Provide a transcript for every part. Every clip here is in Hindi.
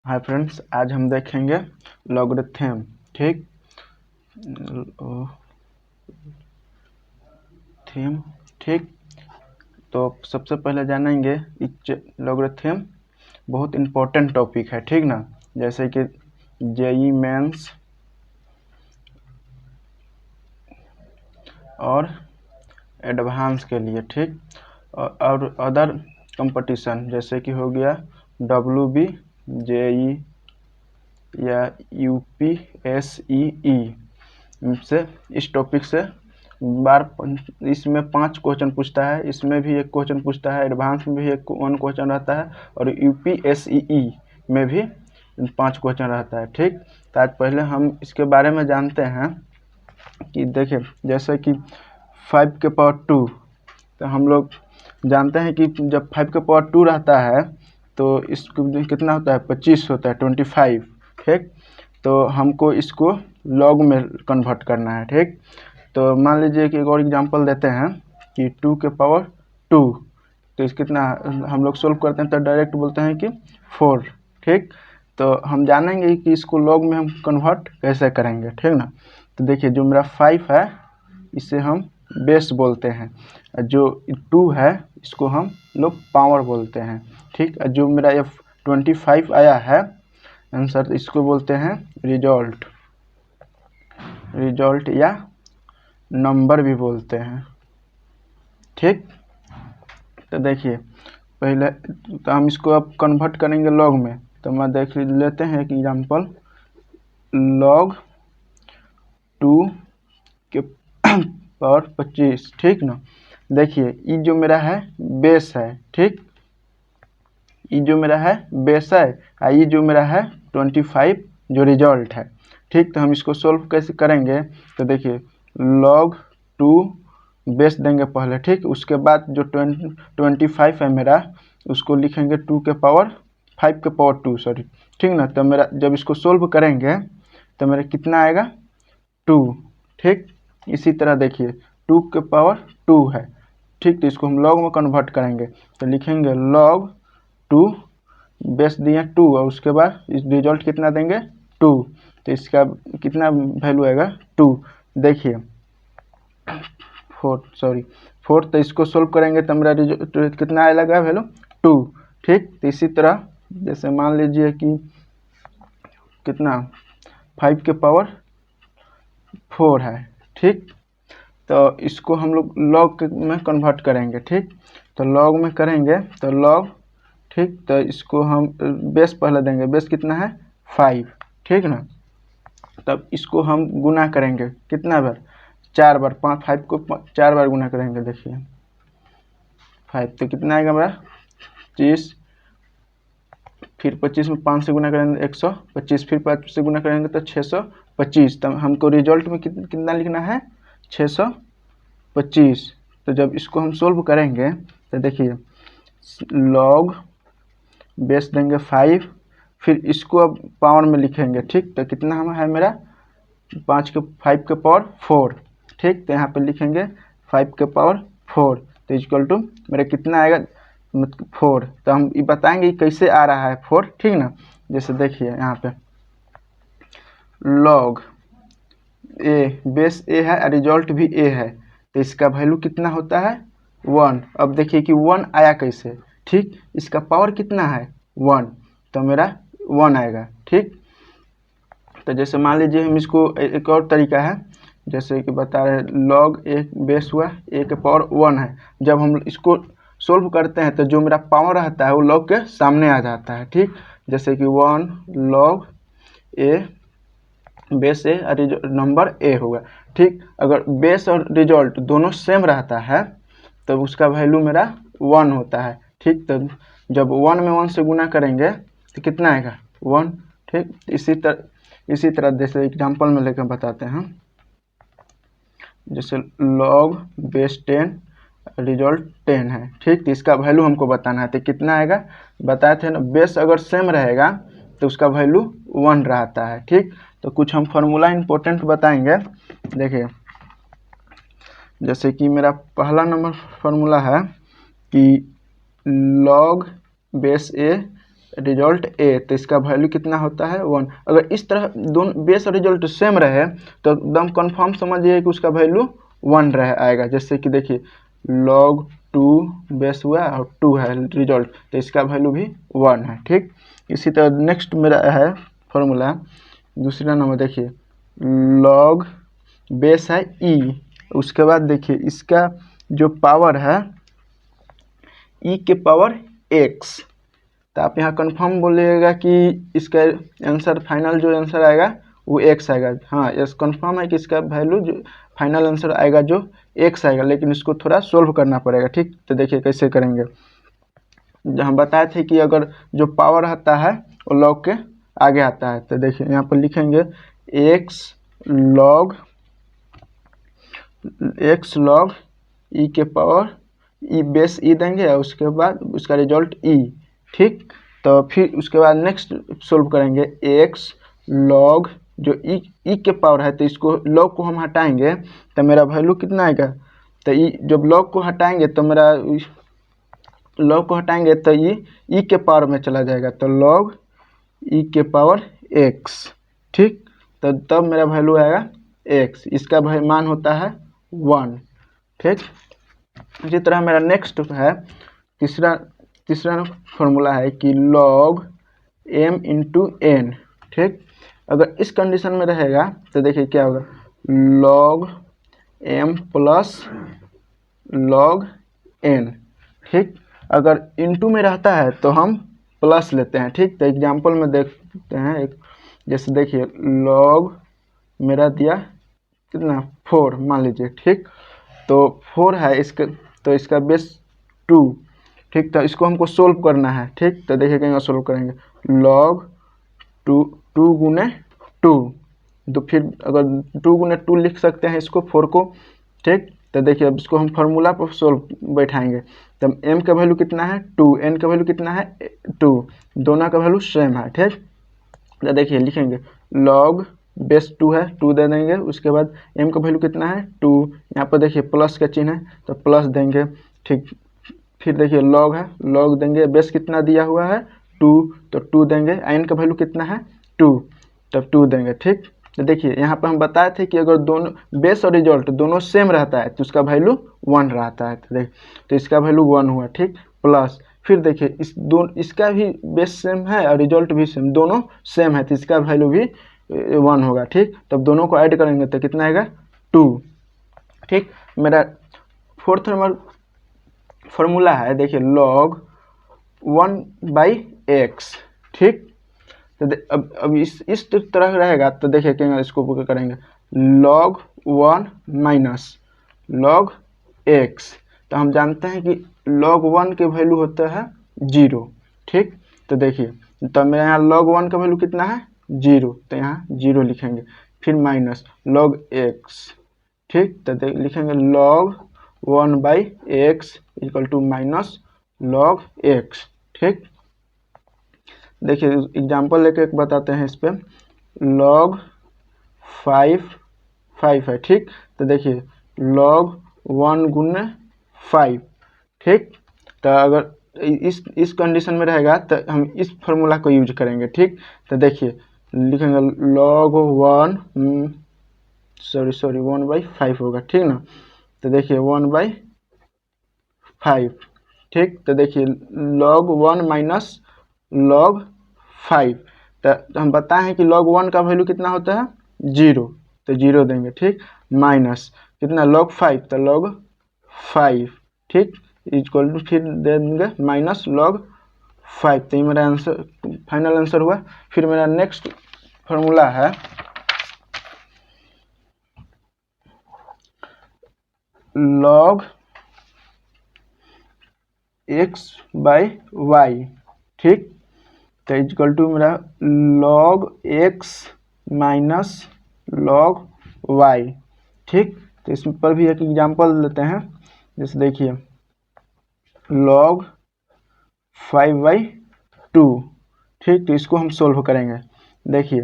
हाय फ्रेंड्स, आज हम देखेंगे लॉगरिथम। ठीक, थीम। ठीक, तो सबसे पहले जानेंगे लॉगरिथम बहुत इम्पोर्टेंट टॉपिक है, ठीक ना। जैसे कि जेई मेंस और एडवांस के लिए, ठीक, और अदर कंपटीशन जैसे कि हो गया WB, जेई या UPSEE से, इस टॉपिक से बार इसमें 5 क्वेश्चन पूछता है, इसमें भी 1 क्वेश्चन पूछता है, एडवांस में भी 1 क्वेश्चन रहता है और UPSEE में भी 5 क्वेश्चन रहता है। ठीक, तो आज पहले हम इसके बारे में जानते हैं कि देखिए, जैसे कि 5 के पावर 2, तो हम लोग जानते हैं कि जब 5 के पावर 2 रहता है तो इसको कितना होता है, 25 होता है, 25। ठीक, तो हमको इसको लॉग में कन्वर्ट करना है। ठीक, तो मान लीजिए कि एक और एग्जांपल देते हैं कि 2 के पावर 2, तो इस कितना हम लोग सोल्व करते हैं तो डायरेक्ट बोलते हैं कि 4। ठीक, तो हम जानेंगे कि इसको लॉग में हम कन्वर्ट कैसे करेंगे, ठीक ना। तो देखिए, जो मेरा 5 है इसे हम बेस बोलते हैं, जो 2 है इसको हम लोग पावर बोलते हैं। ठीक, जो मेरा ये 25 आया है आंसर, इसको बोलते हैं रिजल्ट या नंबर भी बोलते हैं। ठीक, तो देखिए पहले तो हम इसको अब कन्वर्ट करेंगे लॉग में, तो मैं देख लेते हैं एक एग्जांपल, log 2 के पावर 25। ठीक ना, देखिए ये जो मेरा है बेस है। ठीक, ये जो मेरा है बेस है, ये जो मेरा है 25 जो रिजल्ट है। ठीक, तो हम इसको सोल्व कैसे करेंगे, तो देखिए log 2 बेस देंगे पहले। ठीक, उसके बाद जो 25 है मेरा, उसको लिखेंगे 2 के पावर 5 के पावर 2, सॉरी। ठीक ना, तो मेरा जब इसको सोल्व करेंगे तो मेरा कितना आएगा, 2। ठीक, इसी तरह देखिए 2 के पावर 2 है। ठीक, तो इसको हम लॉग में कन्वर्ट करेंगे तो लिखेंगे log 2 बेस दिए 2 और उसके बाद इस रिजल्ट कितना देंगे, 2। तो इसका कितना वैल्यू आएगा, 2। देखिए 4, तो इसको सोल्व करेंगे तो मेरा रिजल्ट कितना आएगा, वैल्यू 2। ठीक, तो इसी तरह जैसे मान लीजिए कि कितना 5 के पावर 4 है। ठीक, तो इसको हम लोग लॉग में कन्वर्ट करेंगे। ठीक, तो लॉग में करेंगे तो लॉग, ठीक, तो इसको हम बेस पहले देंगे, बेस कितना है 5। ठीक ना, तब इसको हम गुना करेंगे कितना बार, 4 बार। 5 को 4 बार गुना करेंगे, देखिए 5 तो कितना आएगा हमारा 25, फिर 25 में 5 से गुना करेंगे 125, फिर 5 से गुना करेंगे तो 625। तो हमको रिजल्ट में कितना लिखना है, 625। तो जब इसको हम सोल्व करेंगे तो देखिए लॉग बेस देंगे 5, फिर इसको अब पावर में लिखेंगे। ठीक, तो कितना हम है मेरा 5 के पावर 4। ठीक, तो यहाँ पे लिखेंगे 5 के पावर 4, तो इक्वल टू मेरा कितना आएगा, मतलब 4। तो हम ये बताएंगे कैसे आ रहा है 4। ठीक ना, जैसे देखिए यहाँ पे लॉग ए, बेस ए है और रिजल्ट भी ए है, तो इसका वैल्यू कितना होता है 1। अब देखिए कि 1 आया कैसे। ठीक, इसका पावर कितना है 1, तो मेरा 1 आएगा। ठीक, तो जैसे मान लीजिए हम इसको एक और तरीका है, जैसे कि बता रहे लॉग ए बेस हुआ ए के पावर 1 है, जब हम इसको सोल्व करते हैं तो जो मेरा पावर रहता है वो लॉग के सामने आ जाता है। ठीक, जैसे कि 1 लॉग ए बेस ए और नंबर ए होगा। ठीक, अगर बेस और रिजल्ट दोनों सेम रहता है तो उसका वैल्यू मेरा 1 होता है। ठीक, तो जब 1 में 1 से गुना करेंगे तो कितना आएगा 1। ठीक, इसी तरह जैसे एग्जांपल में लेकर बताते हैं, जैसे log बेस 10 रिजल्ट 10 है। ठीक, तो इसका वैल्यू हमको बताना है, तो कितना आएगा, बताए थे ना, बेस अगर सेम रहेगा तो उसका वैल्यू 1 रहता है। ठीक, तो कुछ हम फार्मूला इंपॉर्टेंट बताएंगे। देखिए, जैसे कि मेरा पहला नंबर फार्मूला है कि log बेस ए रिजल्ट ए, तो इसका वैल्यू कितना होता है 1। अगर इस तरह दोनों बेस और रिजल्ट सेम रहे तो एकदम कंफर्म समझिए कि उसका वैल्यू 1 रह आएगा। जैसे कि देखिए log 2 बेस हुआ और 2 है रिजल्ट, तो इसका वैल्यू भी 1 है। ठीक, इसी तरह नेक्स्ट मेरा है फॉर्मूला दूसरा नंबर, देखिए log बेस है e, उसके बाद देखिए इसका जो पावर है e के पावर x, तो आप यहाँ कंफर्म बोलिएगा कि इसका आंसर फाइनल जो आंसर आएगा वो x आएगा। हाँ, यस कंफर्म है कि इसका वैल्यू जो फाइनल आंसर आएगा जो x आएगा, लेकिन इसको थोड़ा सोल्व करना पड़ेगा। ठीक, तो देखिए कैसे करेंगे। जो हम बताए थे कि अगर जो पावर आता है वो लॉग के आगे आता है, तो देखिए यहाँ पर लिखेंगे x log e के पावर e बेस e देंगे और उसके बाद उसका रिजल्ट e। ठीक, तो फिर उसके बाद नेक्स्ट सोल्व करेंगे x log जो e के पावर है, तो इसको log को हम हटाएंगे तो मेरा वैल्यू कितना आएगा, तो जब log को हटाएंगे तो मेरा log को हटाएंगे तो e के पावर में चला जाएगा, तो log e के पावर x। ठीक, तो तब मेरा वैल्यू आएगा x, इसका मान होता है 1। ठीक, इसी तरह मेरा नेक्स्ट है तीसरा फॉर्मूला है कि log m इंटू n। ठीक, अगर इस कंडीशन में रहेगा तो देखिए क्या होगा, log m plus log n। ठीक, अगर इंटू में रहता है तो हम प्लस लेते हैं। ठीक, तो एग्जांपल में देखते हैं एक, जैसे देखिए log मेरा दिया कितना 4 मान लीजिए। ठीक, तो 4 है इसका, तो इसका बेस 2। ठीक, तो इसको हमको सोल्व करना है। ठीक, तो देखिए कहीं सोल्व करेंगे log 2 गुने 2, तो फिर अगर 2 गुने 2 लिख सकते हैं इसको 4 को। ठीक, तो देखिए अब इसको हम फार्मूला पर सोल्व बैठाएंगे, तब m का वैल्यू कितना है 2, n का वैल्यू कितना है 2, दोनों का वैल्यू सेम है। ठीक, तो देखिए लिखेंगे log बेस 2 है 2 दे देंगे, उसके बाद m का वैल्यू कितना है 2, यहाँ पर देखिए प्लस का चिन्ह है तो प्लस देंगे। ठीक, फिर देखिए log है, log देंगे, बेस कितना दिया हुआ है 2, तो 2 देंगे, n का वैल्यू कितना है 2, तब 2 देंगे। ठीक, तो देखिए यहाँ पर हम बताए थे कि अगर दोनों बेस और रिजल्ट दोनों सेम रहता है तो उसका वैल्यू 1 रहता है। तो देखिए तो इसका वैल्यू 1 हुआ। ठीक, प्लस फिर देखिए इसका भी बेस सेम है और रिजल्ट भी सेम, दोनों सेम है तो इसका वैल्यू भी 1 होगा। ठीक, तब दोनों को ऐड करेंगे तो कितना आएगा 2। ठीक, मेरा फोर्थ नंबर फॉर्मूला है, देखिए log 1/x। ठीक, तो अब इस तरह रहेगा तो देखिए क्या इसको करेंगे log 1 माइनस log x, तो हम जानते हैं कि log 1 के वैल्यू होता है 0। ठीक, तो देखिए तो मेरे यहाँ log 1 का वैल्यू कितना है 0, तो यहाँ 0 लिखेंगे, फिर माइनस log x। ठीक, तो लिखेंगे log 1/x equal to minus log x। ठीक, देखिए एग्जांपल लेके एक बताते हैं इस पे, log 5 है। ठीक, तो देखिए log 1 गुने 5। ठीक, तो अगर इस कंडीशन में रहेगा तो हम इस फार्मूला को यूज करेंगे। ठीक, तो देखिए लिखेंगे log 1/5 होगा। ठीक ना, तो देखिए 1/5। ठीक, तो देखिए log 1 माइनस log 5, तो हम बताए हैं कि log 1 का वैल्यू कितना होता है 0, तो 0 देंगे। ठीक, माइनस कितना log 5, तो log 5। ठीक, इक्वल टू फिर दे देंगे माइनस log 5, तो ये मेरा आंसर फाइनल आंसर हुआ। फिर मेरा नेक्स्ट फार्मूला है log x/y। ठीक, तो इक्वल टू मेरा log x minus log y। ठीक, तो इस पर भी एक एग्जांपल लेते हैं, जैसे देखिए log 5/2। ठीक, तो इसको हम सोल्व करेंगे। देखिए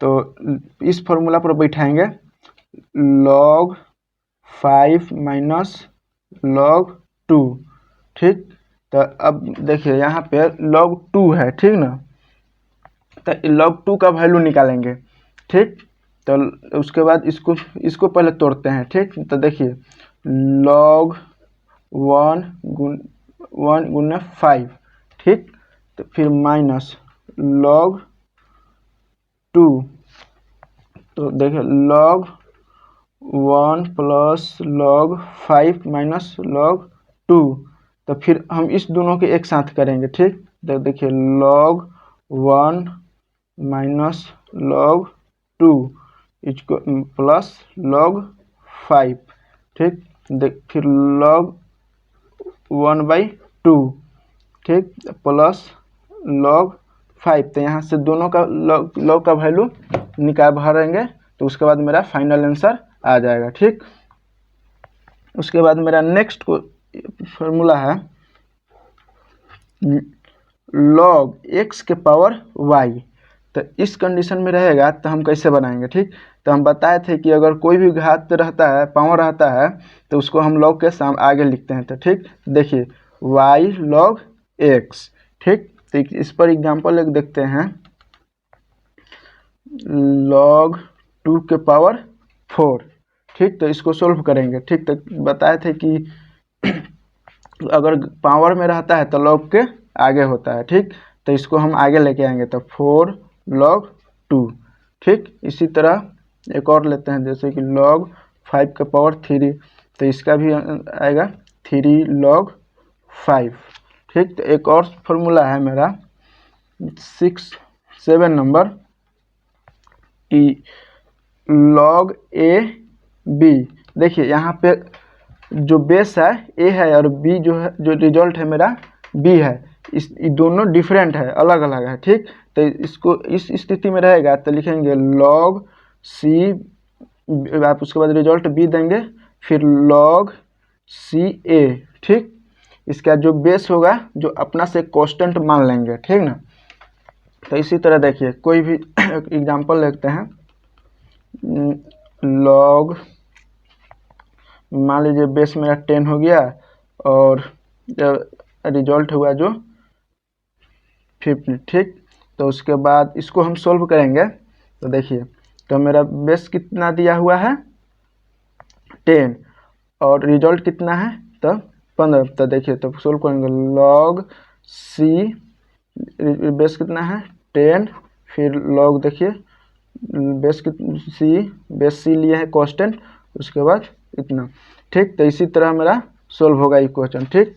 तो इस फॉर्मूला पर बैठाएंगे log 5 माइनस log 2। ठीक, तो अब देखिए यहाँ पे log 2 है, ठीक ना। तो log 2 का वैल्यू निकालेंगे, ठीक। तो उसके बाद इसको पहले तोड़ते हैं, ठीक। तो देखिए log 1 गुना 5, ठीक। तो फिर माइनस log 2, तो देखिए log 1 plus log 5 minus log 2। तो फिर हम इस दोनों के एक साथ करेंगे, ठीक। तो देखिए log 1 माइनस log 2 इसको प्लस log 5, ठीक। फिर log 1/2, ठीक, प्लस log 5। तो यहाँ से दोनों का log का वैल्यू निकाल भरेंगे, तो उसके बाद मेरा फाइनल आंसर आ जाएगा, ठीक। उसके बाद मेरा नेक्स्ट को फॉर्मूला है log x के पावर y। तो इस कंडीशन में रहेगा तो हम कैसे बनाएंगे, ठीक। तो हम बताए थे कि अगर कोई भी घात रहता है, पावर रहता है, तो उसको हम log के आगे लिखते हैं। तो ठीक, देखिए y log x, ठीक। तो इस पर एग्जांपल एक देखते हैं, log 2 के पावर 4, ठीक। तो इसको सोल्व करेंगे, ठीक। तो बताए थे कि अगर पावर में रहता है तो log के आगे होता है, ठीक। तो इसको हम आगे लेके आएंगे, तो 4 log 2, ठीक। इसी तरह एक और लेते हैं, जैसे कि log 5 के पावर 3, तो इसका भी आएगा 3 log 5, ठीक। तो एक और फॉर्मूला है मेरा 7 नंबर कि log a b। देखिए यहाँ पे जो बेस है a है और b जो है, जो रिजल्ट है मेरा b है, ये दोनों डिफरेंट है, अलग अलग है, ठीक। तो इसको इस स्थिति में रहेगा तो लिखेंगे log c, आप उसके बाद रिजल्ट b देंगे, फिर log c a, ठीक। इसका जो बेस होगा जो अपना से कांस्टेंट मान लेंगे, ठीक ना। तो इसी तरह देखिए कोई भी एग्जांपल लेते हैं, log, मान लीजिए बेस मेरा 10 हो गया और रिजल्ट हुआ जो 50, ठीक। तो उसके बाद इसको हम सोल्व करेंगे, तो देखिए तो मेरा बेस कितना दिया हुआ है 10 और रिजल्ट कितना है तो 15। तो देखिए तो सोल्व करेंगे log c, बेस कितना है 10, फिर log देखिए बेस c लिया है कांस्टेंट, उसके बाद इतना, ठीक। तो इसी तरह मेरा सोल्व होगा ये क्वेश्चन, ठीक।